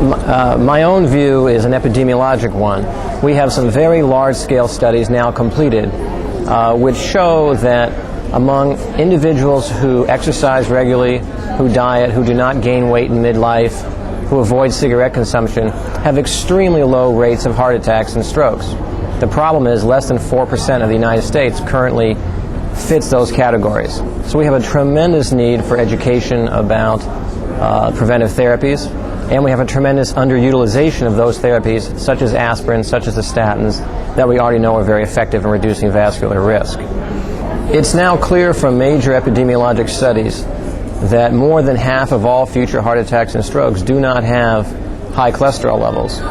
My own view is an epidemiologic one. We have some very large-scale studies now completed which show that among individuals who exercise regularly, who diet, who do not gain weight in midlife, who avoid cigarette consumption, have extremely low rates of heart attacks and strokes. The problem is less than 4% of the United States currently fits those categories. So we have a tremendous need for education about preventive therapies, and we have a tremendous underutilization of those therapies, such as aspirin, such as the statins, that we already know are very effective in reducing vascular risk. It's now clear from major epidemiologic studies that more than half of all future heart attacks and strokes do not have high cholesterol levels.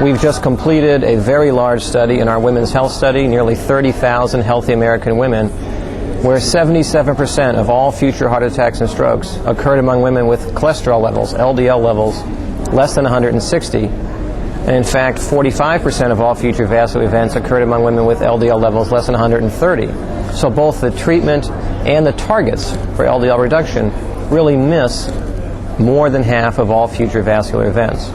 We've just completed a very large study in our women's health study, nearly 30,000 healthy American women, where 77% of all future heart attacks and strokes occurred among women with cholesterol levels, LDL levels, less than 160. And in fact, 45% of all future vascular events occurred among women with LDL levels less than 130. So both the treatment and the targets for LDL reduction really miss more than half of all future vascular events.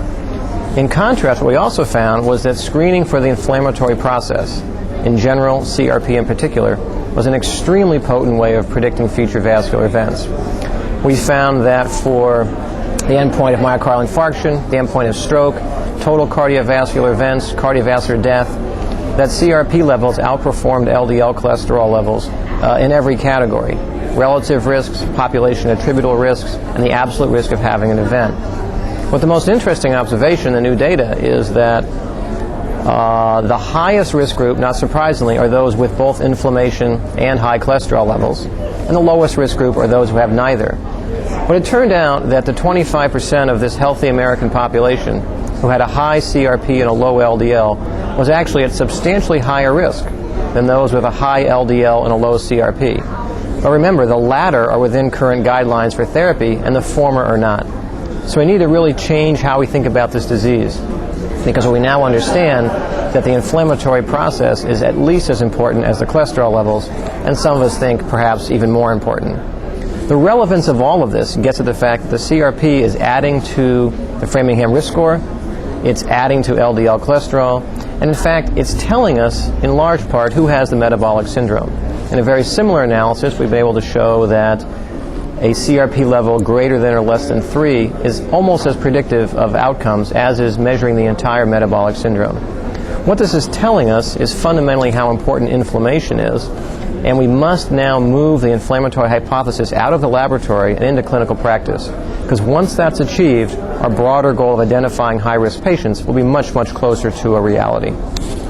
In contrast, what we also found was that screening for the inflammatory process, in general, CRP in particular, was an extremely potent way of predicting future vascular events. We found that for the endpoint of myocardial infarction, the endpoint of stroke, total cardiovascular events, cardiovascular death, that CRP levels outperformed LDL cholesterol levels in every category: relative risks, population attributable risks, and the absolute risk of having an event. But the most interesting observation in the new data is that the highest risk group, not surprisingly, are those with both inflammation and high cholesterol levels, and the lowest risk group are those who have neither. But it turned out that the 25% of this healthy American population who had a high CRP and a low LDL was actually at substantially higher risk than those with a high LDL and a low CRP. But remember, the latter are within current guidelines for therapy, and the former are not. So we need to really change how we think about this disease, because we now understand that the inflammatory process is at least as important as the cholesterol levels, and some of us think perhaps even more important. The relevance of all of this gets at the fact that the CRP is adding to the Framingham risk score, it's adding to LDL cholesterol, and in fact it's telling us in large part who has the metabolic syndrome. In a very similar analysis, we've been able to show that a CRP level greater than or less than 3 is almost as predictive of outcomes as is measuring the entire metabolic syndrome. What this is telling us is fundamentally how important inflammation is, and we must now move the inflammatory hypothesis out of the laboratory and into clinical practice, because once that's achieved, our broader goal of identifying high-risk patients will be much, much closer to a reality.